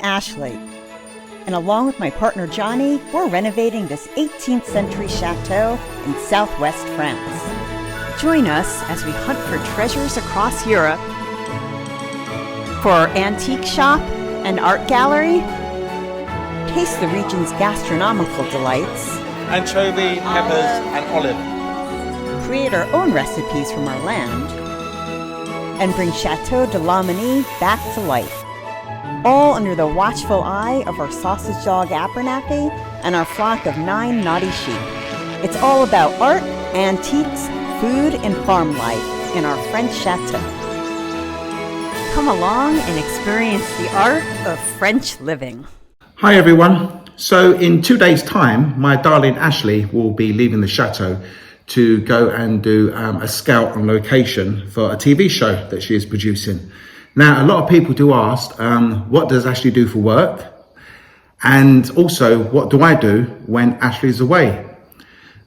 Ashley, and along with my partner Johnny, we're renovating this 18th century chateau in southwest France. Join us as we hunt for treasures across Europe. For our antique shop and art gallery, taste the region's gastronomical delights. Anchovy, peppers, and olive. Create our own recipes from our land. And bring Chateau de Lomenie back to life. All under the watchful eye of our sausage dog Abernathy and our flock of 9 naughty sheep. It's all about art, antiques, food, and farm life in our French chateau. Come along and experience the art of French living. Hi everyone. So in 2 days' time, my darling Ashley will be leaving the chateau to go and do a scout on location for a TV show that she is producing. Now, a lot of people do ask, what does Ashley do for work? And also, what do I do when Ashley's away?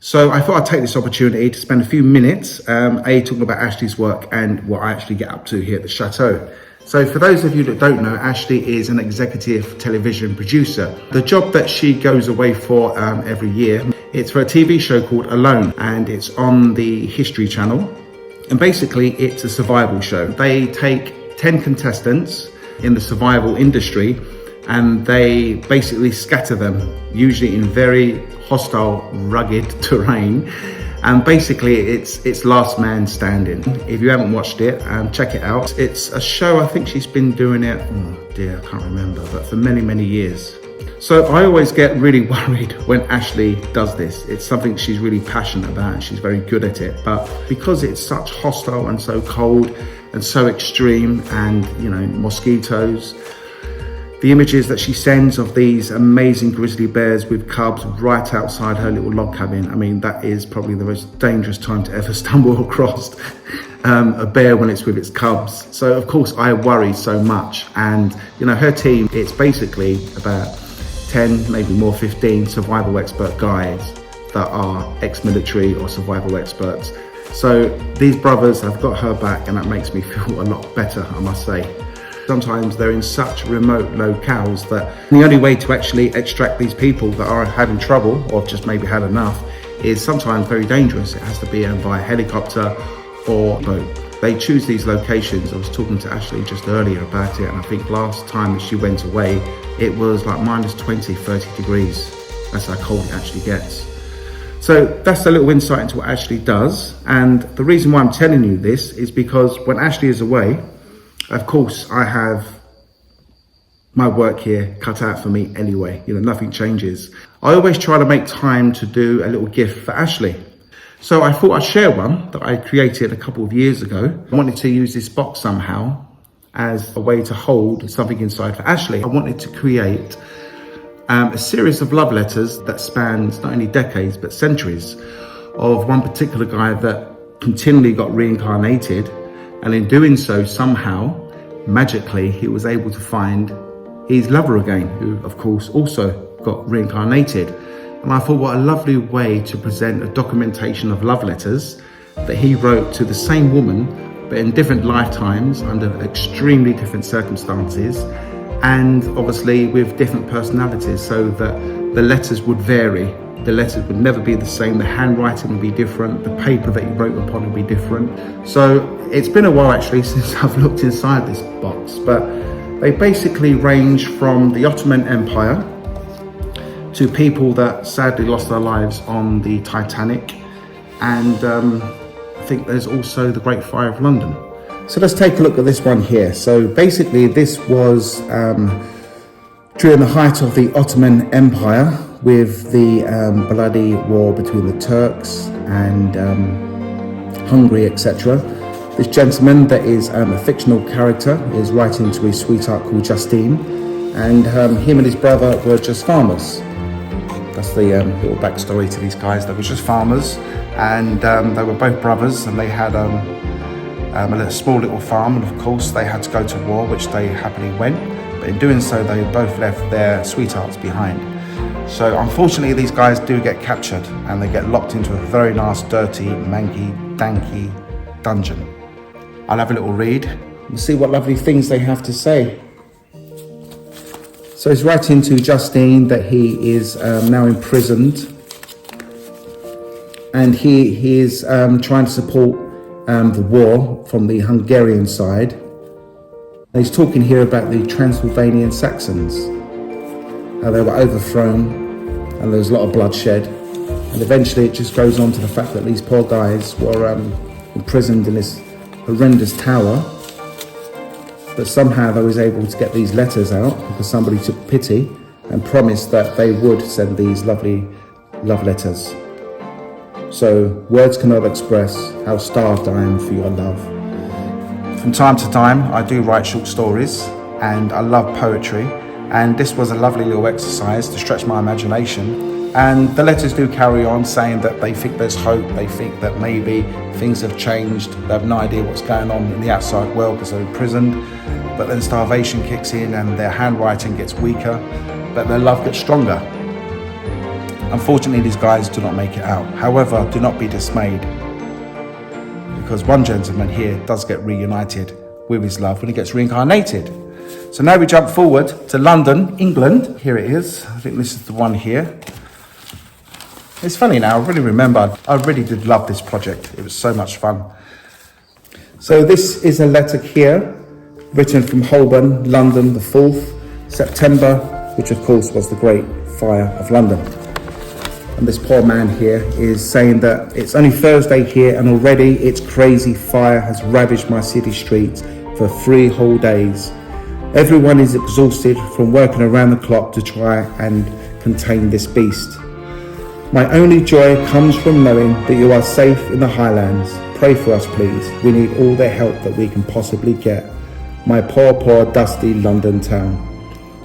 So I thought I'd take this opportunity to spend a few minutes, talking about Ashley's work and what I actually get up to here at the chateau. So for those of you that don't know, Ashley is an executive television producer. The job that she goes away for every year, it's for a TV show called Alone, and it's on the History Channel. And basically it's a survival show. They take 10 contestants in the survival industry and they basically scatter them, usually in very hostile, rugged terrain. And basically it's last man standing. If you haven't watched it, check it out. It's a show, I think she's been doing it, oh dear, I can't remember, but for many, many years. So I always get really worried when Ashley does this. It's something she's really passionate about and she's very good at it. But because it's such hostile and so cold and so extreme and, you know, mosquitoes, the images that she sends of these amazing grizzly bears with cubs right outside her little log cabin, I mean, that is probably the most dangerous time to ever stumble across a bear when it's with its cubs. So of course I worry so much. And, you know, her team, it's basically about 10, maybe more, 15 survival expert guys that are ex-military or survival experts. So these brothers have got her back and that makes me feel a lot better, I must say. Sometimes they're in such remote locales that the only way to actually extract these people that are having trouble or just maybe had enough is sometimes very dangerous. It has to be via helicopter or boat. They choose these locations. I was talking to Ashley just earlier about it, and I think last time that she went away, it was like minus 20, 30 degrees. That's how cold it actually gets. So that's a little insight into what Ashley does. And the reason why I'm telling you this is because when Ashley is away, of course, I have my work here cut out for me anyway. You know, nothing changes. I always try to make time to do a little gift for Ashley. So I thought I'd share one that I created a couple of years ago. I wanted to use this box somehow as a way to hold something inside for Ashley. I wanted to create a series of love letters that spans not only decades, but centuries of one particular guy that continually got reincarnated. And in doing so, somehow, magically, he was able to find his lover again, who, of course, also got reincarnated. And I thought, what a lovely way to present a documentation of love letters that he wrote to the same woman, but in different lifetimes, under extremely different circumstances, and obviously with different personalities, so that the letters would vary. The letters would never be the same, the handwriting would be different, the paper that he wrote upon would be different. So it's been a while actually since I've looked inside this box, but they basically range from the Ottoman Empire to people that sadly lost their lives on the Titanic, and I think there's also the Great Fire of London. So let's take a look at this one here. So basically this was during the height of the Ottoman Empire, with the bloody war between the Turks and Hungary, etc. This gentleman that is a fictional character is writing to his sweetheart called Justine, and him and his brother were just farmers. That's the little backstory to these guys. They were just farmers, and they were both brothers, and they had a small little farm, and of course they had to go to war, which they happily went, but in doing so they both left their sweethearts behind. So unfortunately these guys do get captured and they get locked into a very nice, dirty, manky, danky dungeon. I'll have a little read and see what lovely things they have to say. So he's writing to Justine that he is now imprisoned, and he is trying to support the war from the Hungarian side. And he's talking here about the Transylvanian Saxons, how they were overthrown and there was a lot of bloodshed. And eventually it just goes on to the fact that these poor guys were imprisoned in this horrendous tower. But somehow they was able to get these letters out because somebody took pity and promised that they would send these lovely love letters. So words cannot express how starved I am for your love. From time to time, I do write short stories and I love poetry. And this was a lovely little exercise to stretch my imagination. And the letters do carry on saying that they think there's hope. They think that maybe things have changed. They have no idea what's going on in the outside world because they're imprisoned. But then starvation kicks in and their handwriting gets weaker, but their love gets stronger. Unfortunately, these guys do not make it out. However, do not be dismayed, because one gentleman here does get reunited with his love when he gets reincarnated. So now we jump forward to London, England. Here it is. I think this is the one here. It's funny now, I really remember, I really did love this project. It was so much fun. So this is a letter here, written from Holborn, London, the 4th September, which of course was the Great Fire of London. And this poor man here is saying that it's only Thursday here and already its crazy fire has ravaged my city streets for 3 whole days. Everyone is exhausted from working around the clock to try and contain this beast. My only joy comes from knowing that you are safe in the Highlands. Pray for us, please. We need all the help that we can possibly get. My poor, poor, dusty London town.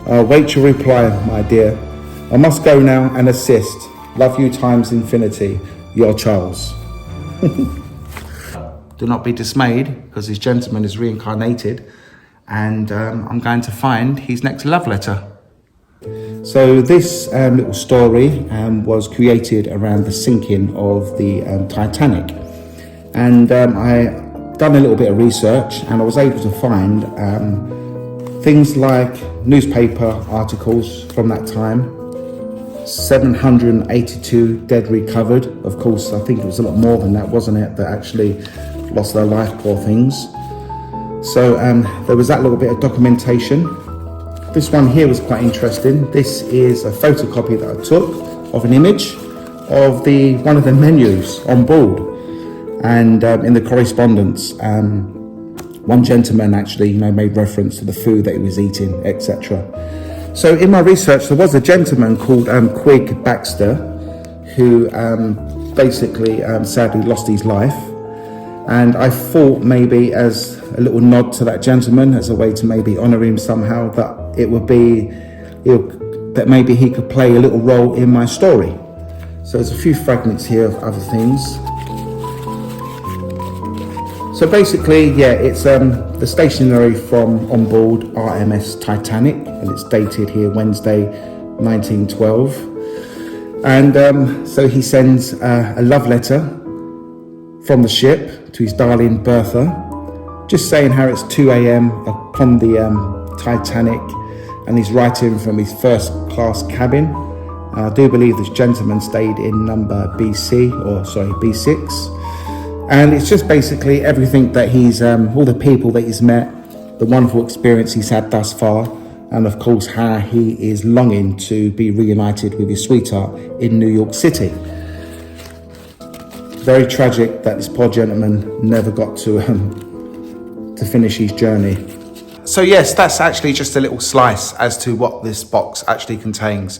I'll wait your reply, my dear. I must go now and assist. Love you times infinity. Your Charles. Do not be dismayed, because this gentleman is reincarnated, and I'm going to find his next love letter. So this little story was created around the sinking of the Titanic, and I done a little bit of research and I was able to find things like newspaper articles from that time, 782 dead recovered. Of course, I think it was a lot more than that, wasn't it, that actually lost their life, poor things. So there was that little bit of documentation. This one here was quite interesting. This is a photocopy that I took of an image of one of the menus on board. And in the correspondence, one gentleman actually, made reference to the food that he was eating, etc. So in my research, there was a gentleman called Quig Baxter, who basically sadly lost his life. And I thought maybe as a little nod to that gentleman, as a way to maybe honour him somehow, that it would be, that maybe he could play a little role in my story. So there's a few fragments here of other things. So basically, yeah, it's the stationery from on board RMS Titanic, and it's dated here Wednesday, 1912. And so he sends a love letter from the ship to his darling Bertha, just saying how it's 2 a.m. upon the Titanic, and he's writing from his first class cabin. I do believe this gentleman stayed in number B6. And it's just basically everything that he's, all the people that he's met, the wonderful experience he's had thus far, and of course how he is longing to be reunited with his sweetheart in New York City. Very tragic that this poor gentleman never got to finish his journey. So yes, that's actually just a little slice as to what this box actually contains.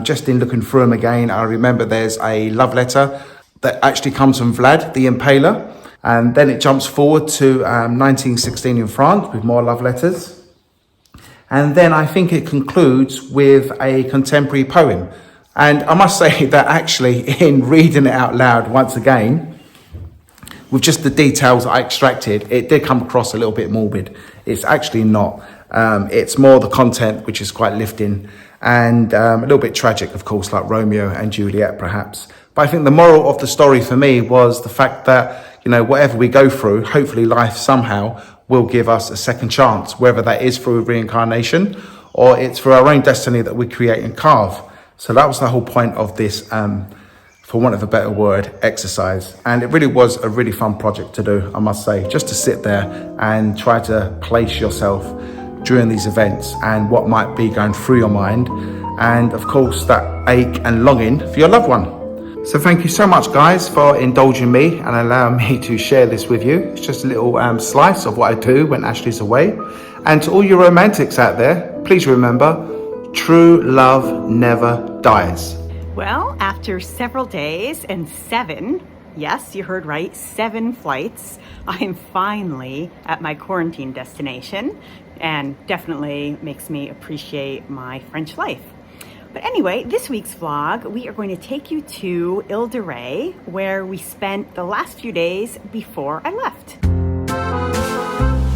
Just in looking through them again, I remember there's a love letter that actually comes from Vlad the Impaler, and then it jumps forward to 1916 in France with more love letters, and then I think it concludes with a contemporary poem. And I must say that actually, in reading it out loud once again, with just the details I extracted, it did come across a little bit morbid. It's actually not. It's more the content, which is quite lifting, and a little bit tragic, of course, like Romeo and Juliet, perhaps. But I think the moral of the story for me was the fact that, whatever we go through, hopefully life somehow will give us a second chance, whether that is through reincarnation or it's for our own destiny that we create and carve. So that was the whole point of this, for want of a better word, exercise. And it really was a really fun project to do, I must say, just to sit there and try to place yourself during these events and what might be going through your mind. And of course, that ache and longing for your loved one. So thank you so much, guys, for indulging me and allowing me to share this with you. It's just a little slice of what I do when Ashley's away. And to all you romantics out there, please remember, true love never dies. Well, after several days and 7, yes, you heard right, 7 flights, I am finally at my quarantine destination, and definitely makes me appreciate my French life. But anyway, this week's vlog, we are going to take you to Ile de Ray, where we spent the last few days before I left.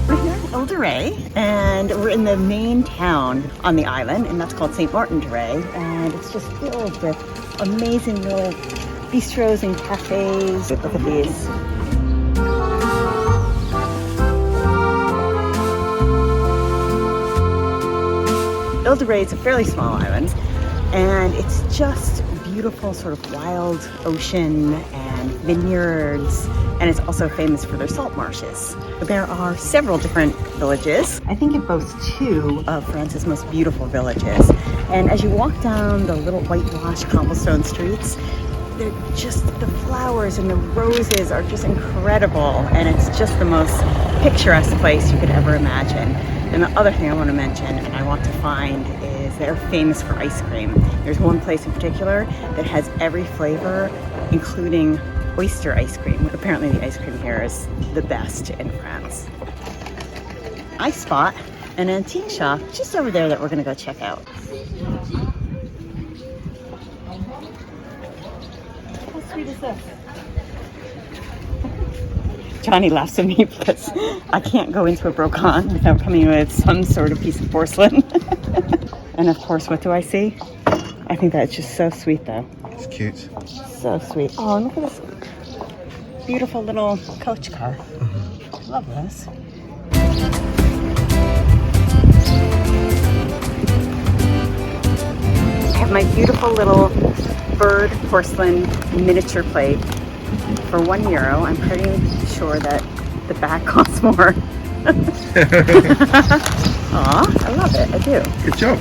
We're here in Ile de Ray, and we're in the main town on the island, and that's called St. Martin de Ray, and it's just filled with amazing little bistros and cafes. Look at these. Ile de Ray is a fairly small island, and it's just beautiful, sort of wild ocean and vineyards, and it's also famous for their salt marshes. There are several different villages. I think it boasts 2 of France's most beautiful villages. And as you walk down the little whitewashed cobblestone streets, they're just, the flowers and the roses are just incredible, and it's just the most picturesque place you could ever imagine. And the other thing I want to mention, and I want to find, is they're famous for ice cream. There's one place in particular that has every flavor, including Oyster Ice Cream. Apparently the ice cream here is the best in France. I spot an antique shop just over there that we're going to go check out. How sweet is this? Johnny laughs at me because I can't go into a brocante without coming with some sort of piece of porcelain. And of course, what do I see? I think that's just so sweet, though. It's cute. So sweet. Oh, and look at this beautiful little coach car. Love this. I have my beautiful little bird porcelain miniature plate for €1. I'm pretty sure that the bag costs more. Aw, I love it. I do. Good job.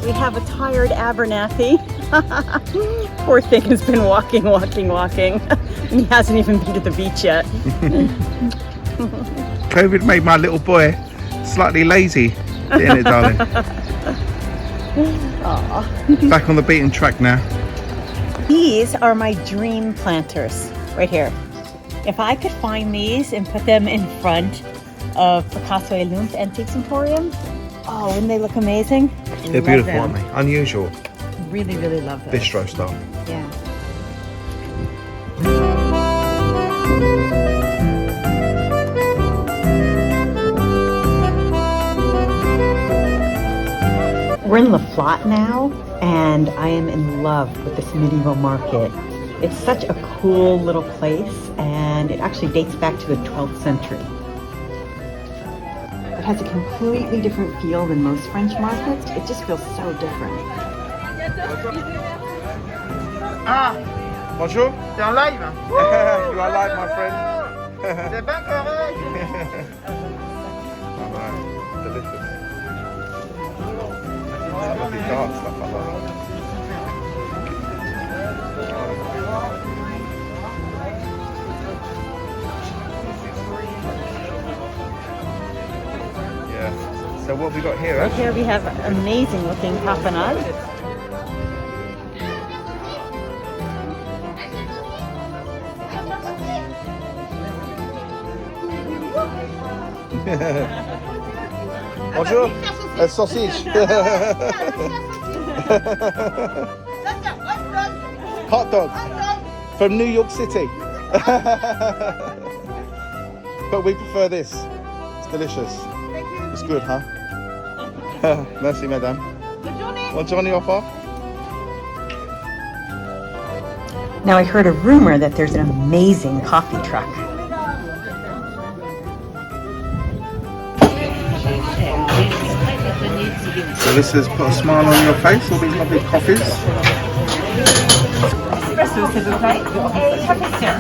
We have a tired Abernathy. Poor thing has been walking, and he hasn't even been to the beach yet. COVID made my little boy slightly lazy, didn't it, darling? Aww. Back on the beaten track now. These are my dream planters, right here. If I could find these and put them in front of Picasso et Lum's Antiques Emporium, oh, wouldn't they look amazing? They're beautiful, aren't they? Unusual. Really, really love those. Bistro style. Yeah. We're in La Flotte now, and I am in love with this medieval market. It's such a cool little place, and it actually dates back to the 12th century. It has a completely different feel than most French markets. It just feels so different. Ah, Bonjour. t'es en live? You are live, my friend. C'est pas correct. Alright, delicious. Lovely dark stuff, I love it. Yeah. So what have we got here? Right here we have amazing looking tapenade. Bonjour. Sausage. Hot dog from New York City. But we prefer this. It's delicious. It's good, huh? Merci, madame. Bonne journée, au revoir. Now I heard a rumor that there's an amazing coffee truck. So this has put a smile on your face, all these lovely coffees. Espresso, s'il vous plaît. Et cafetière.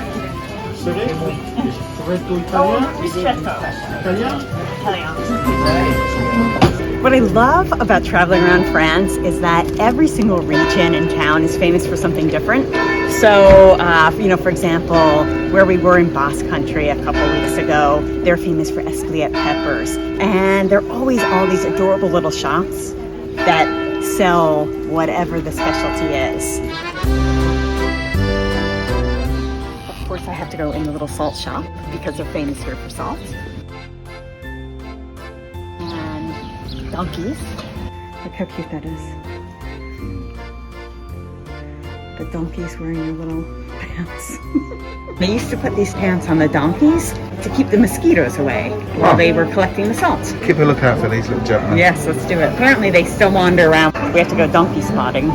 What I love about traveling around France is that every single region and town is famous for something different. So, for example, where we were in Basque Country a couple weeks ago, they're famous for Escaliette peppers. And there are always all these adorable little shops that sell whatever the specialty is. Of course, I have to go in the little salt shop because they're famous here for salt. And donkeys. Look how cute that is. The donkeys wearing their little pants. They used to put these pants on the donkeys to keep the mosquitoes away while they were collecting the salt. Keep a lookout for these little gentlemen. Yes, let's do it. Apparently they still wander around. We have to go donkey spotting.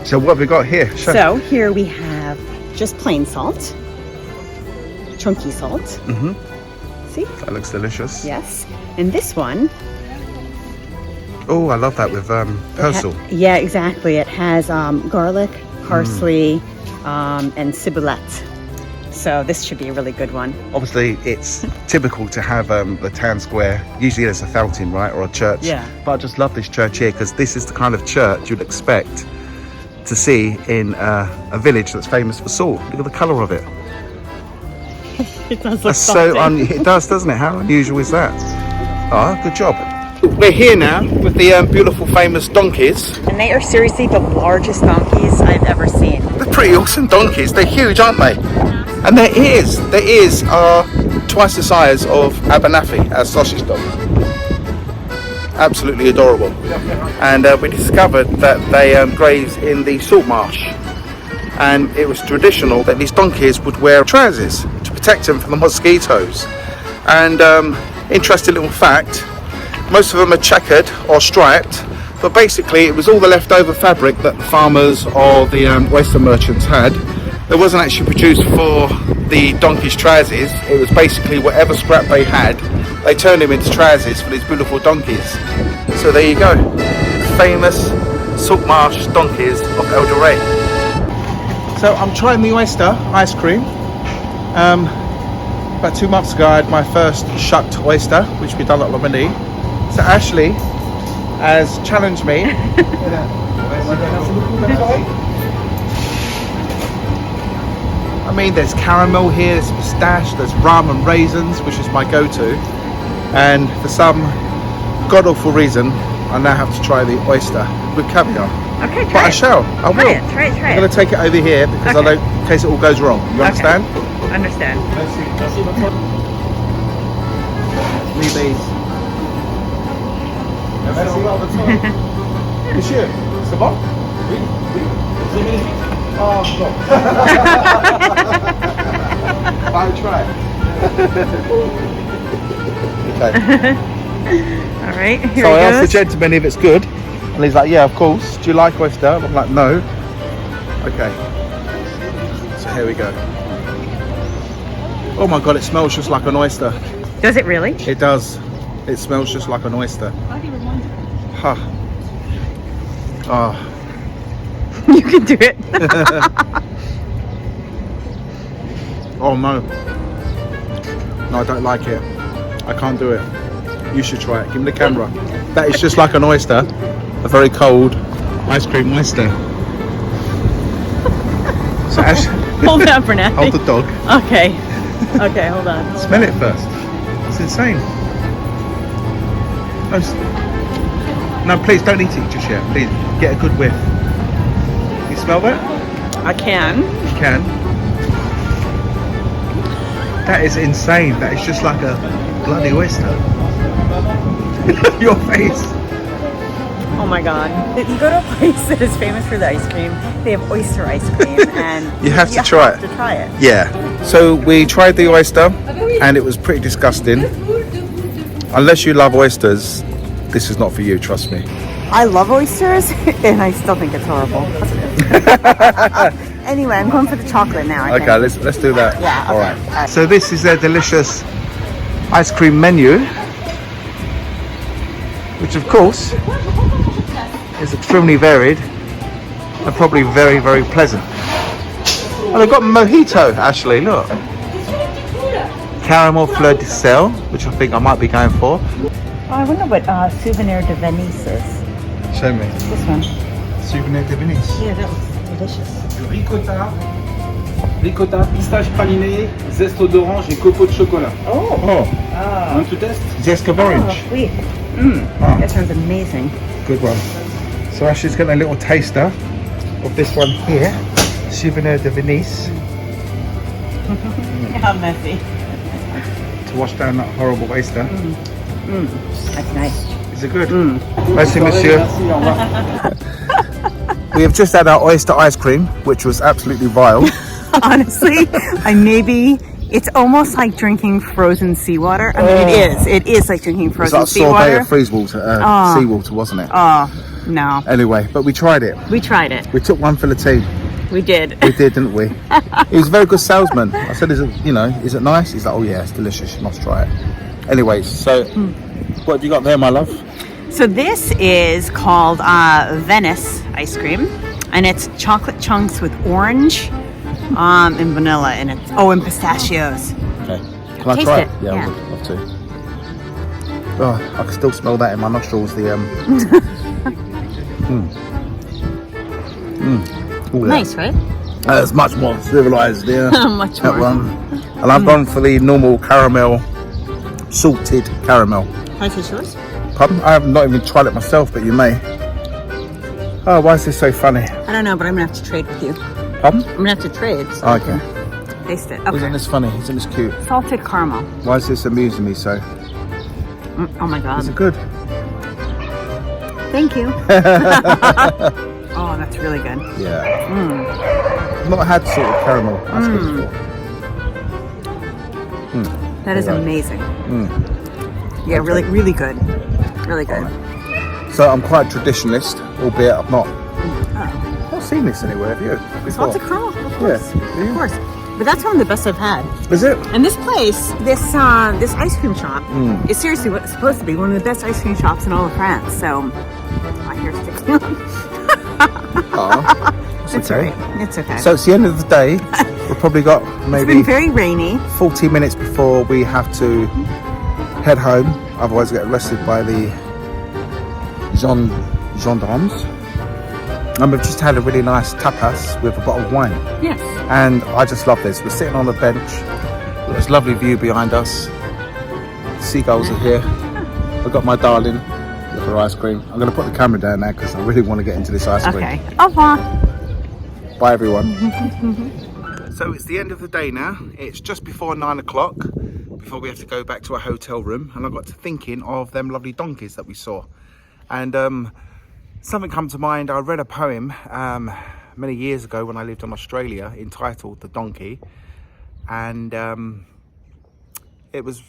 So what have we got here? Show. So here we have just plain salt, chunky salt. Mm-hmm. See? That looks delicious. Yes. And this one. Oh, I love that with persil. Yeah, exactly. It has garlic, parsley, and ciboulette. So this should be a really good one. Obviously, it's typical to have the town square. Usually there's a fountain, right, or a church. Yeah. But I just love this church here because this is the kind of church you'd expect to see in a village that's famous for salt. Look at the colour of it. It does look That's so it does, doesn't it? How unusual is that? Ah, good job. We're here now with the beautiful, famous donkeys. And they are seriously the largest donkeys I've ever seen. They're pretty awesome donkeys. They're huge, aren't they? And their ears are twice the size of Abernathy as sausage dogs. Absolutely adorable. And we discovered that they graze in the salt marsh. And it was traditional that these donkeys would wear trousers to protect them from the mosquitoes. And interesting little fact, most of them are checkered or striped, but basically it was all the leftover fabric that the farmers or the oyster merchants had. It wasn't actually produced for the donkey's trousers. It was basically whatever scrap they had, they turned them into trousers for these beautiful donkeys. So there you go, the famous salt marsh donkeys of Ile de Ray. So I'm trying the oyster ice cream. About 2 months ago I had my first shucked oyster, which we done at Lomini. So Ashley has challenged me. I mean, there's caramel here, there's pistache, there's rum and raisins, which is my go-to. And for some god-awful reason, I now have to try the oyster with caviar. Okay, But try I it. shall. I will. Try it. I'm going to take it over here because Okay. I don't, in case it all goes wrong. You understand? Understand. Leave these. Monsieur, c'est bon? Oui, oui. Oh, bon. I'll try. Okay. All right, here So I we asked the go. gentleman if it's good, and he's like, yeah, of course. Do you like oyster? I'm like, no. Okay. So here we go. Oh my god, it smells just like an oyster. Does it really? It does. It smells just like an oyster. Huh. Oh. You can do it. Oh no. No, I don't like it. I can't do it. You should try it. Give me the camera. That is just like an oyster. A very cold ice cream oyster. So Ash, Hold on for now. hold the dog. Okay. Okay, hold on. Smell it first. It's insane. No, no, please don't eat it just yet. Please get a good whiff. You smell that? I can. You can. That is insane. That is just like a bloody oyster. Your face. Oh my god. If you go to a place that is famous for the ice cream, they have oyster ice cream and You have to try it. to try it. Yeah. So we tried the oyster and it was pretty disgusting. Unless you love oysters, this is not for you, trust me. I love oysters, and I still think it's horrible. Anyway, I'm going for the chocolate now. I Okay, think. let's do that. Yeah, All okay. right. So this is their delicious ice cream menu, which of course is extremely varied and probably very, very pleasant. Oh, they've got mojito, actually, look. Caramel fleur de sel, which I think I might be going for. Oh, I wonder what souvenir de Venice is. Show me. This one. Souvenir de Venice. Yeah, that looks delicious. Du ricotta, pistache praliné, zeste d'orange et copeaux de chocolat. Oh. Oh, Want to test? zest of orange. Sweet. Oh, That sounds amazing. good one. So Ashley's got a little taster of this one here. Souvenir de Venice. How messy. To wash down that horrible oyster. That's nice. Is it good? Merci, monsieur. Merci, au revoir. We have just had our oyster ice cream, which was absolutely vile. Honestly, it's almost like drinking frozen seawater. I mean, it is like drinking It was frozen like sorbet seawater. of seawater, wasn't it? Oh, no. Anyway, but we tried it. We tried it. We took one for the team. We did. We did, didn't we? He was a very good salesman. I said, is it nice? He's like, oh yeah, it's delicious. You must try it. Anyways, so what have you got there, my love? So this is called Venice ice cream, and it's chocolate chunks with orange and vanilla, and and pistachios. Okay. Can I Taste try it. it? Yeah, I Yeah. would love to. Oh, I can still smell that in my nostrils. The Ooh, yeah. Nice, right? It's much more civilized, yeah. Much That more. one. And I've gone for the normal caramel, salted caramel. Can I taste yours? Pardon? I have not even tried it myself, but you may. Oh, why is this so funny? I don't know, but I'm gonna have to trade with you. Pardon? I'm gonna have to trade. So Oh, okay. taste it. Isn't Okay. this funny? Isn't this cute? Salted caramel. Why is this amusing me so? Oh my Is god. it good? Thank you. Oh, that's really good. Yeah. I've not had salted caramel ice cream before. That is Alright. amazing. Yeah, really, really good. Really good. So I'm quite traditionalist, albeit I've not seen this anywhere, have you? Before? Salted caramel, of Yeah. course. Yeah. Of course. But that's one of the best I've had. Is it? And this place, this ice cream shop, is seriously what's supposed to be one of the best ice cream shops in all of France. So, my hair's sticking. Oh, It's okay. okay. It's okay. So it's the end of the day. We've probably got it's maybe been very rainy. 40 minutes before we have to head home. Otherwise, we get arrested by the gendarmes. And we've just had a really nice tapas with a bottle of wine. Yes. And I just love this. We're sitting on the bench. There's a lovely view behind us. Seagulls are here. I've got my darling with her ice cream. I'm going to put the camera down now because I really want to get into this ice cream. Okay. Au revoir. Bye everyone. So it's the end of the day now. It's just before 9 o'clock before we have to go back to our hotel room, and I got to thinking of them lovely donkeys that we saw, and something come to mind. I read a poem many years ago when I lived in Australia entitled The Donkey, and it was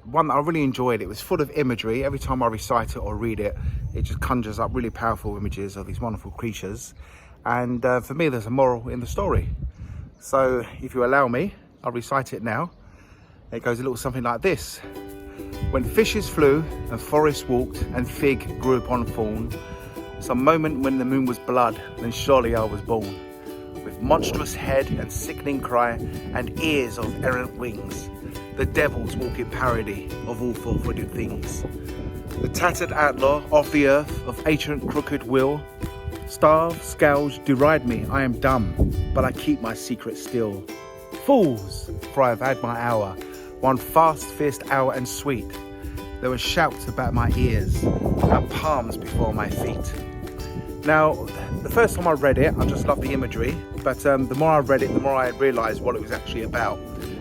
one that I really enjoyed. It was full of imagery. Every time I recite it or read it, it just conjures up really powerful images of these wonderful creatures. And for me, there's a moral in the story. So if you allow me, I'll recite it now. It goes a little something like this. When fishes flew and forests walked and fig grew upon thorn, some moment when the moon was blood, then surely I was born. With monstrous head and sickening cry and ears of errant wings, the devils walk in parody of all four-footed things. The tattered outlaw of the earth, of ancient crooked will, starve, scourge, deride me, I am dumb, but I keep my secret still. Fools, for I have had my hour, one fast, fierce hour and sweet. There were shouts about my ears, and palms before my feet. Now, the first time I read it, I just loved the imagery, but the more I read it, the more I realised what it was actually about.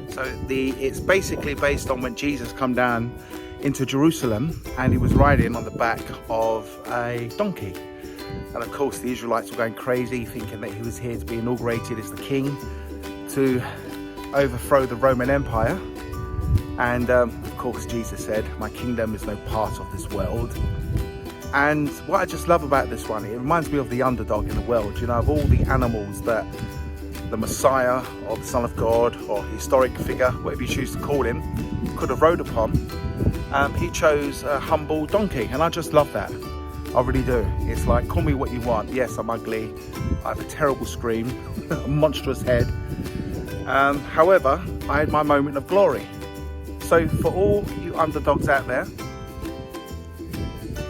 So it's basically based on when Jesus come down into Jerusalem, and he was riding on the back of a donkey. And of course the Israelites were going crazy, thinking that he was here to be inaugurated as the king to overthrow the Roman Empire. And of course Jesus said, my kingdom is no part of this world. And what I just love about this one, it reminds me of the underdog in the world, you know, of all the animals that the Messiah or the Son of God or historic figure, whatever you choose to call him, could have rode upon. He chose a humble donkey, and I just love that. I really do. It's like, call me what you want. Yes, I'm ugly. I have a terrible scream, a monstrous head. However, I had my moment of glory. So for all you underdogs out there,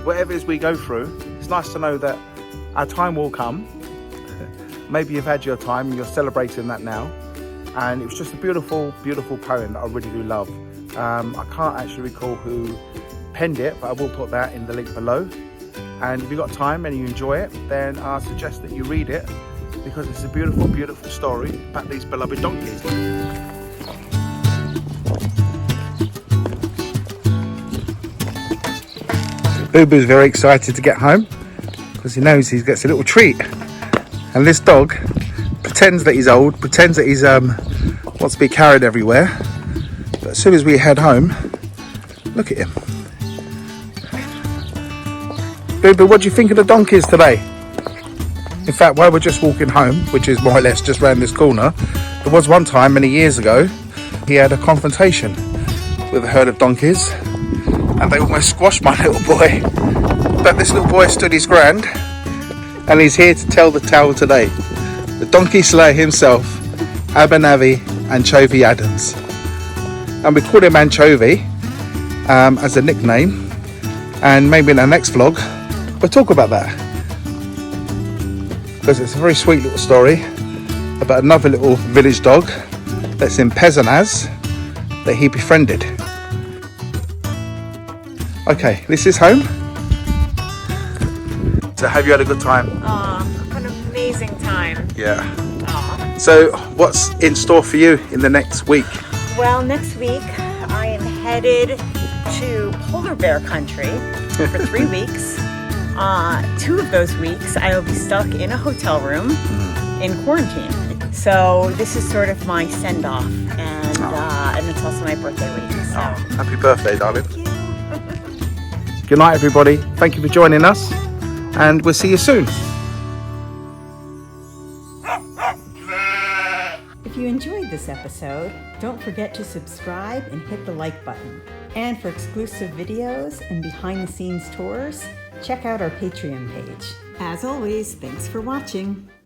whatever it is we go through, it's nice to know that our time will come. Maybe you've had your time and you're celebrating that now. And it was just a beautiful, beautiful poem that I really do love. I can't actually recall who penned it, but I will put that in the link below. And if you've got time and you enjoy it, then I suggest that you read it, because it's a beautiful, beautiful story about these beloved donkeys. Bubu's very excited to get home because he knows he gets a little treat. And this dog pretends that he's old, pretends that he's wants to be carried everywhere. But as soon as we head home, look at him. Bubu, what do you think of the donkeys today? In fact, while we're just walking home, which is more or less just round this corner, there was one time many years ago, he had a confrontation with a herd of donkeys, and they almost squashed my little boy. But this little boy stood his ground, and he's here to tell the tale today. The donkey slayer himself, Abanavi Anchovy Adams. And we call him Anchovy as a nickname, and maybe in our next vlog we'll talk about that, because it's a very sweet little story about another little village dog that's in Peasonaz that he befriended. Okay, this is home. So have you had a good time? An amazing time. Yeah. So what's in store for you in the next week? Well, next week I am headed to polar bear country for 3 weeks. 2 of those weeks I will be stuck in a hotel room in quarantine. So this is sort of my send-off, and it's also my birthday week. So. Happy birthday, darling. Thank you. Good night, everybody. Thank you for joining us, and we'll see you soon. If you enjoyed this episode, don't forget to subscribe and hit the like button. And for exclusive videos and behind-the-scenes tours, check out our Patreon page. As always, thanks for watching.